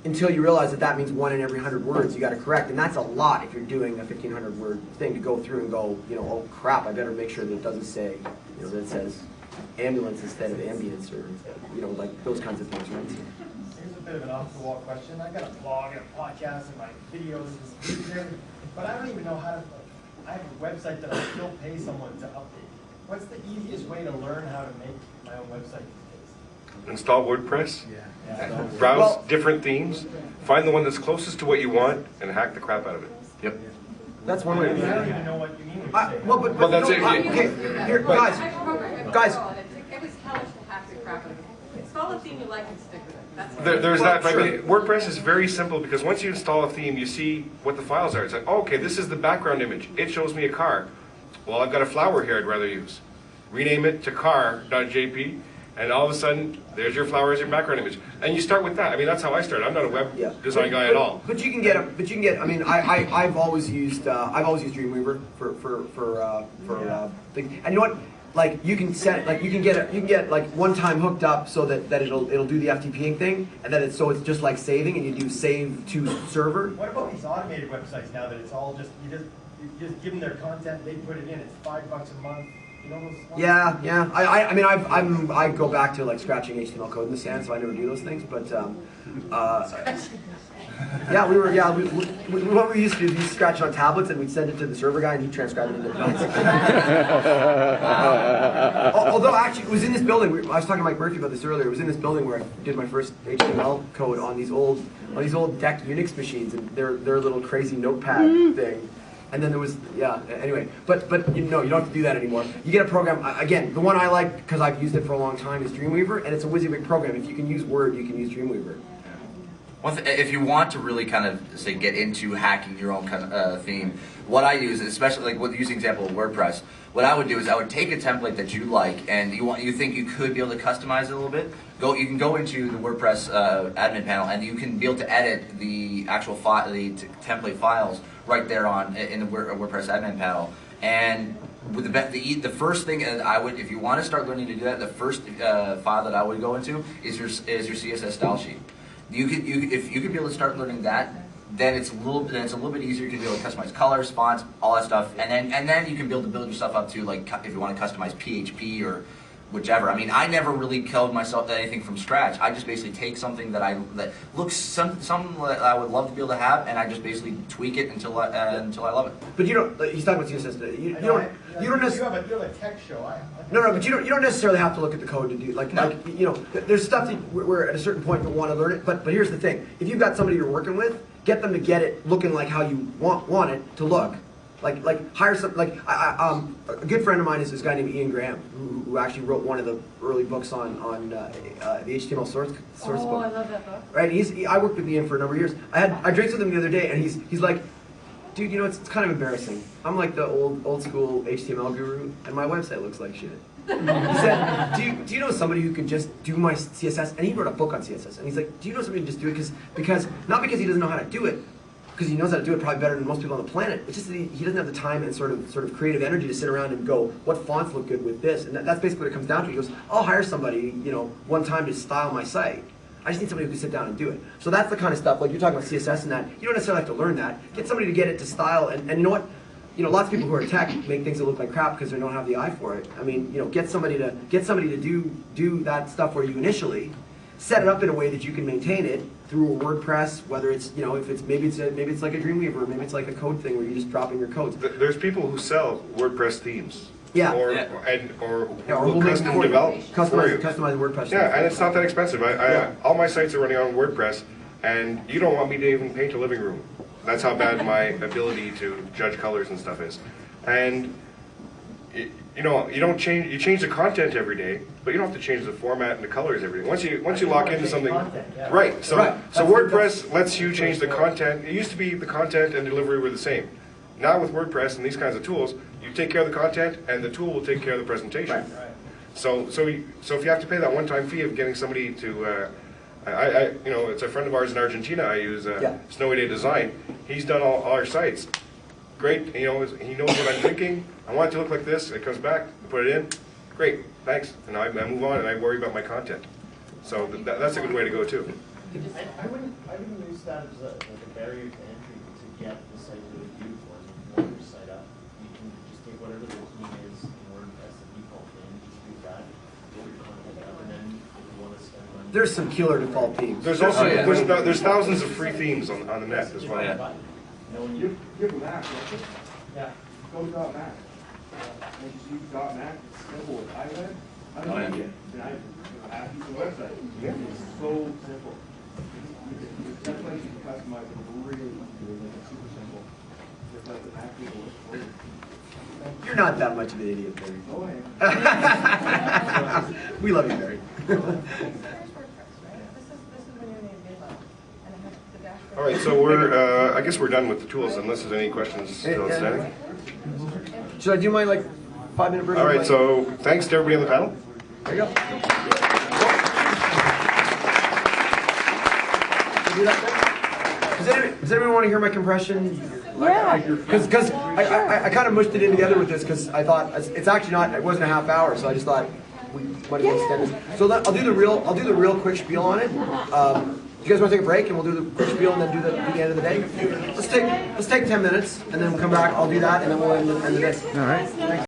until you realize that means 1 in every 100 words you got to correct, and that's a lot if you're doing a 1,500 word thing to go through and go, you know, oh crap, I better make sure that it doesn't say, you know, that it says ambulance instead of ambience, or, you know, like those kinds of things, right? Here's a bit of an off-the-wall question. I've got a blog and a podcast and my videos and but I don't even know how to, I have a website that I still pay someone to update. What's the easiest way to learn how to make my own website these days? Install WordPress. Yeah. Browse different themes. Find the one that's closest to what you want and hack the crap out of it. Yep. That's one way to do it. I don't even know what you mean. Well, that's it. Okay, here, guys. It was hellish to hack the crap out of it. Install a theme you like and stick with it. There's that. But I mean, WordPress is very simple because once you install a theme, you see what the files are. It's like, oh, okay, this is the background image. It shows me a car. Well, I've got a flower here I'd rather use. Rename it to car.jp, and all of a sudden, there's your flower as your background image. And you start with that. I mean, that's how I started. I'm not a web design guy at all. But you can get. I mean, I've always used Dreamweaver for things. And you know what? Like you can set, like you can get like one time hooked up so that it'll do the FTPing thing, and then it's just like saving, and you do save to server. What about these automated websites now that it's all just you just give them their content, they put it in, it's $5 a month. You know those ones? Yeah. I mean I go back to like scratching HTML code in the sand, so I never do those things. But yeah, what we used to do is we used to scratch it on tablets and we'd send it to the server guy and he'd transcribe it into advance. Although actually it was in this building. I was talking to Mike Murphy about this earlier. It was in this building where I did my first HTML code on these old DEC Unix machines and their little crazy notepad thing. And then there was, anyway, but you know, you don't have to do that anymore. You get a program, again, the one I like because I've used it for a long time is Dreamweaver, and it's a WYSIWYG program. If you can use Word, you can use Dreamweaver. If you want to really kind of say get into hacking your own kind of theme, what I use, especially like with using example of WordPress, what I would do is I would take a template that you like and you think you could be able to customize it a little bit. You can go into the WordPress admin panel and you can be able to edit the actual template files right there in the WordPress admin panel. And with the first thing that I would, if you want to start learning to do that, the first file that I would go into is your CSS style sheet. If you could be able to start learning that, then it's a little bit easier. You can be able to customize colors, fonts, all that stuff, and then you can be able to build yourself up to, like, if you want to customize PHP or whichever. I mean, I never really coded myself anything from scratch. I just basically take something that looks something that I would love to be able to have, and I just basically tweak it until I love it. But you don't. He's talking about CSS. You don't necessarily. You have a tech show. No, but you don't necessarily have to look at the code to do like you know. There's stuff that where at a certain point you'll want to learn it. But here's the thing: if you've got somebody you're working with, get them to get it looking like how you want it to look. Like hire some a good friend of mine is this guy named Ian Graham who actually wrote one of the early books on the HTML source book. Oh, I love that book. Right, I worked with Ian for a number of years. I drank with him the other day, and he's like, dude, you know it's kind of embarrassing. I'm like the old school HTML guru, and my website looks like shit. He said, do you know somebody who can just do my CSS? And he wrote a book on CSS, and he's like, do you know somebody who can just do it because not because he doesn't know how to do it. Because he knows how to do it probably better than most people on the planet. It's just that he doesn't have the time and sort of creative energy to sit around and go, what fonts look good with this? And that's basically what it comes down to. He goes, I'll hire somebody, one time to style my site. I just need somebody who can sit down and do it. So that's the kind of stuff, like you're talking about CSS and that. You don't necessarily have to learn that. Get somebody to get it to style. And you know what? Lots of people who are tech make things that look like crap because they don't have the eye for it. I mean, get somebody to do that stuff for you initially. Set it up in a way that you can maintain it through a WordPress, whether it's if it's maybe it's like a Dreamweaver, maybe it's like a code thing where you're just dropping your codes. There's people who sell WordPress themes. Yeah. Or we'll custom develop customize WordPress. Yeah, and it's not that expensive. All my sites are running on WordPress, and you don't want me to even paint a living room. That's how bad my ability to judge colors and stuff is. And you change the content every day, but you don't have to change the format and the colors every day. Once you lock into something, right? So WordPress lets you change the content. It used to be the content and delivery were the same. Now with WordPress and these kinds of tools, you take care of the content, and the tool will take care of the presentation. Right. So if you have to pay that one-time fee of getting somebody to, it's a friend of ours in Argentina. I use Snowy Day Design. He's done all our sites. Great, he knows what I'm thinking. I want it to look like this. It comes back, put it in. Great, thanks. And I move on and I worry about my content. So that's a good way to go too. I wouldn't use that as a barrier to entry to get the site really beautiful. As you want your site up, you can just take whatever the theme is in WordPress, the default theme, just use that, get your content up, and then if you want to spend money. There's some killer default themes. There's also there's thousands of free themes on the net as well. You have a Mac, don't you? Yeah. Go .Mac. And just use .Mac, it's simple with iWeb. I don't like it. And I have the website. It's so simple. You definitely can customize it really easily, like it's super simple. Just let the Mac people work for you. You're not that much of an idiot, Barry. Oh, I am. We love you, Barry. There's WordPress, right? This is All right, so we're, I guess we're done with the tools unless there's any questions still outstanding. Should I do my like 5-minute version? All right, so thanks to everybody on the panel. There you go. Does anyone want to hear my compression? Yeah. Because I kind of mushed it in together with this because I thought it's actually not. It wasn't a half hour, so I just thought we might as well extend this. So I'll do the real quick spiel on it. Do you guys want to take a break and we'll do the quick spiel and then do the end of the day? Let's take 10 minutes and then we'll come back. I'll do that and then we'll end the day. All right. Thanks.